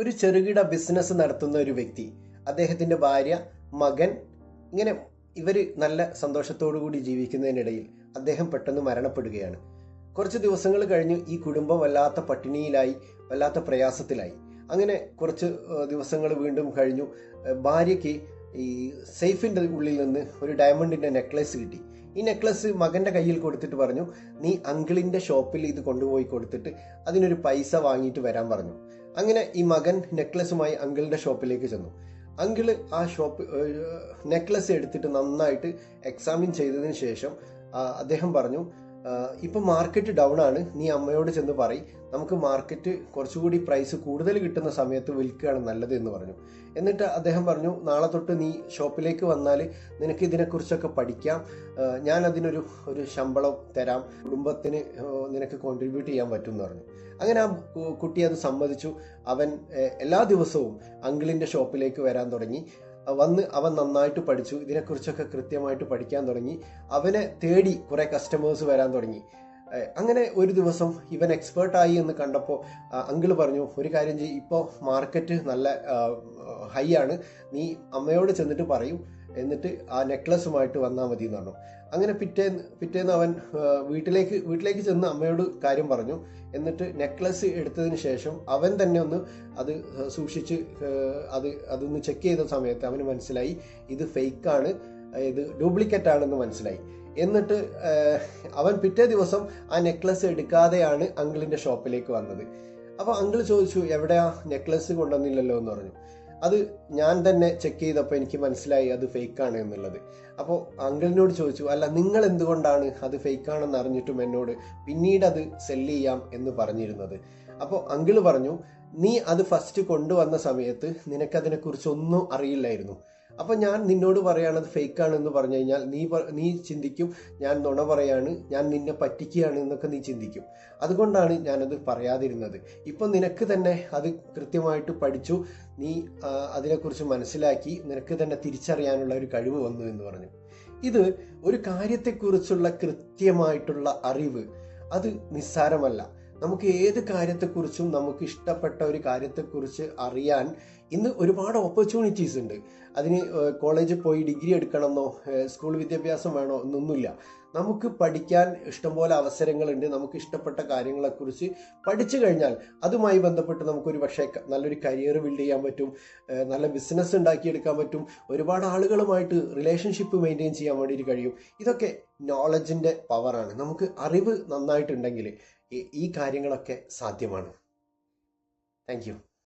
ഒരു ചെറുകിട ബിസിനസ് നടത്തുന്ന ഒരു വ്യക്തി, അദ്ദേഹത്തിന്റെ ഭാര്യ, മകൻ, ഇങ്ങനെ ഇവർ നല്ല സന്തോഷത്തോടു കൂടി ജീവിക്കുന്നതിനിടയിൽ അദ്ദേഹം പെട്ടെന്ന് മരണപ്പെടുകയാണ്. കുറച്ച് ദിവസങ്ങൾ കഴിഞ്ഞ് ഈ കുടുംബം വല്ലാത്ത പട്ടിണിയിലായി, വല്ലാത്ത പ്രയാസത്തിലായി. അങ്ങനെ കുറച്ച് ദിവസങ്ങൾ വീണ്ടും കഴിഞ്ഞു. ഭാര്യയ്ക്ക് ഈ സേഫിന്റെ ഉള്ളിൽ നിന്ന് ഒരു ഡയമണ്ടിന്റെ നെക്ലസ് കിട്ടി. ഈ നെക്ലസ് മകന്റെ കയ്യിൽ കൊടുത്തിട്ട് പറഞ്ഞു, നീ അങ്കിളിന്റെ ഷോപ്പിൽ ഇത് കൊണ്ടുപോയി കൊടുത്തിട്ട് അതിനൊരു പൈസ വാങ്ങിയിട്ട് വരാൻ പറഞ്ഞു. അങ്ങനെ ഈ മകൻ നെക്ലസുമായി അങ്കിളിന്റെ ഷോപ്പിലേക്ക് ചെന്നു. അങ്കിള് ആ നെക്ലസ് എടുത്തിട്ട് നന്നായിട്ട് എക്സാമിൻ ചെയ്തതിന് ശേഷം അദ്ദേഹം പറഞ്ഞു, ഇപ്പം മാർക്കറ്റ് ഡൗൺ ആണ്, നീ അമ്മയോട് ചെന്ന് പറയും, നമുക്ക് മാർക്കറ്റ് കുറച്ചുകൂടി പ്രൈസ് കൂടുതൽ കിട്ടുന്ന സമയത്ത് വിൽക്കുകയാണ് നല്ലത് എന്ന് പറഞ്ഞു. എന്നിട്ട് അദ്ദേഹം പറഞ്ഞു, നാളെ തൊട്ട് നീ ഷോപ്പിലേക്ക് വന്നാൽ നിനക്ക് ഇതിനെക്കുറിച്ചൊക്കെ പഠിക്കാം, ഞാൻ അതിനൊരു ശമ്പളം തരാം, കുടുംബത്തിന് നിനക്ക് കോൺട്രിബ്യൂട്ട് ചെയ്യാൻ പറ്റും എന്ന് പറഞ്ഞു. അങ്ങനെ ആ കുട്ടി അത് സമ്മതിച്ചു. അവൻ എല്ലാ ദിവസവും അങ്കിളിന്റെ ഷോപ്പിലേക്ക് വരാൻ തുടങ്ങി. അവൻ നന്നായിട്ട് പഠിച്ചു, ഇതിനെക്കുറിച്ചൊക്കെ കൃത്യമായിട്ട് പഠിക്കാൻ തുടങ്ങി. അവനെ തേടി കുറെ കസ്റ്റമേഴ്സ് വരാൻ തുടങ്ങി. അങ്ങനെ ഒരു ദിവസം ഇവൻ എക്സ്പേർട്ടായി എന്ന് കണ്ടപ്പോൾ അങ്കിള് പറഞ്ഞു, ഒരു കാര്യം ചെയ്യും, ഇപ്പോൾ മാർക്കറ്റ് നല്ല ഹൈ ആണ്, നീ അമ്മയോട് ചെന്നിട്ട് പറയും, എന്നിട്ട് ആ നെക്ലസുമായിട്ട് വന്നാൽ മതി എന്ന് പറഞ്ഞു. അങ്ങനെ പിറ്റേന്ന് അവൻ വീട്ടിലേക്ക് ചെന്ന് അമ്മയോട് കാര്യം പറഞ്ഞു. എന്നിട്ട് നെക്ലസ് എടുത്തതിന് ശേഷം അവൻ തന്നെ ഒന്ന് അത് സൂക്ഷിച്ച് അതൊന്ന് ചെക്ക് ചെയ്ത സമയത്ത് അവന് മനസ്സിലായി ഇത് ഫേക്കാണ്, ഇത് ഡ്യൂപ്ലിക്കേറ്റ് ആണെന്ന് മനസ്സിലായി. എന്നിട്ട് അവൻ പിറ്റേ ദിവസം ആ നെക്ലസ് എടുക്കാതെയാണ് അങ്കിളിന്റെ ഷോപ്പിലേക്ക് വന്നത്. അപ്പോൾ അങ്കിൾ ചോദിച്ചു, എവിടെയാ നെക്ലസ് കൊണ്ടുവന്നില്ലല്ലോ എന്ന് പറഞ്ഞു. അത് ഞാൻ തന്നെ ചെക്ക് ചെയ്തപ്പോൾ എനിക്ക് മനസ്സിലായി അത് ഫേക്കാണ് എന്നുള്ളത്. അപ്പോൾ അങ്കിളിനോട് ചോദിച്ചു, അല്ല നിങ്ങൾ എന്തുകൊണ്ടാണ് അത് ഫേക്കാണെന്ന് അറിഞ്ഞിട്ടും എന്നോട് പിന്നീട് അത് സെല്ല് ചെയ്യാം എന്ന് പറഞ്ഞിരുന്നത്? അപ്പോൾ അങ്കിള് പറഞ്ഞു, നീ അത് ഫസ്റ്റ് കൊണ്ടുവന്ന സമയത്ത് നിനക്കതിനെക്കുറിച്ച് ഒന്നും അറിയില്ലായിരുന്നു. അപ്പൊ ഞാൻ നിന്നോട് പറയാണത് ഫേക്കാണെന്ന് പറഞ്ഞു കഴിഞ്ഞാൽ നീ ചിന്തിക്കും ഞാൻ നുണ പറയാണ്, ഞാൻ നിന്നെ പറ്റിക്കുകയാണ് എന്നൊക്കെ നീ ചിന്തിക്കും. അതുകൊണ്ടാണ് ഞാനത് പറയാതിരുന്നത്. ഇപ്പൊ നിനക്ക് തന്നെ അത് കൃത്യമായിട്ട് പഠിച്ചു, നീ അതിനെക്കുറിച്ച് മനസ്സിലാക്കി, നിനക്ക് തന്നെ തിരിച്ചറിയാനുള്ള ഒരു കഴിവ് വന്നു എന്ന് പറഞ്ഞു. ഇത് ഒരു കാര്യത്തെക്കുറിച്ചുള്ള കൃത്യമായിട്ടുള്ള അറിവ്, അത് നിസ്സാരമല്ല. നമുക്ക് ഏത് കാര്യത്തെക്കുറിച്ചും നമുക്ക് ഇഷ്ടപ്പെട്ട ഒരു കാര്യത്തെക്കുറിച്ച് അറിയാൻ ഇന്ന് ഒരുപാട് ഓപ്പർച്യൂണിറ്റീസ് ഉണ്ട്. അതിന് കോളേജിൽ പോയി ഡിഗ്രി എടുക്കണമെന്നോ സ്കൂൾ വിദ്യാഭ്യാസം വേണോ എന്നൊന്നുമില്ല. നമുക്ക് പഠിക്കാൻ ഇഷ്ടംപോലെ അവസരങ്ങളുണ്ട്. നമുക്ക് ഇഷ്ടപ്പെട്ട കാര്യങ്ങളെക്കുറിച്ച് പഠിച്ചു കഴിഞ്ഞാൽ അതുമായി ബന്ധപ്പെട്ട് നമുക്കൊരു പക്ഷേ നല്ലൊരു കരിയർ ബിൽഡ് ചെയ്യാൻ പറ്റും, നല്ല ബിസിനസ് ഉണ്ടാക്കിയെടുക്കാൻ പറ്റും, ഒരുപാട് ആളുകളുമായിട്ട് റിലേഷൻഷിപ്പ് മെയിൻറ്റെയിൻ ചെയ്യാൻ വേണ്ടിയിട്ട് കഴിയും. ഇതൊക്കെ നോളജിൻ്റെ പവറാണ്. നമുക്ക് അറിവ് നന്നായിട്ടുണ്ടെങ്കിൽ ഈ കാര്യങ്ങളൊക്കെ സാധ്യമാണ്. Thank you.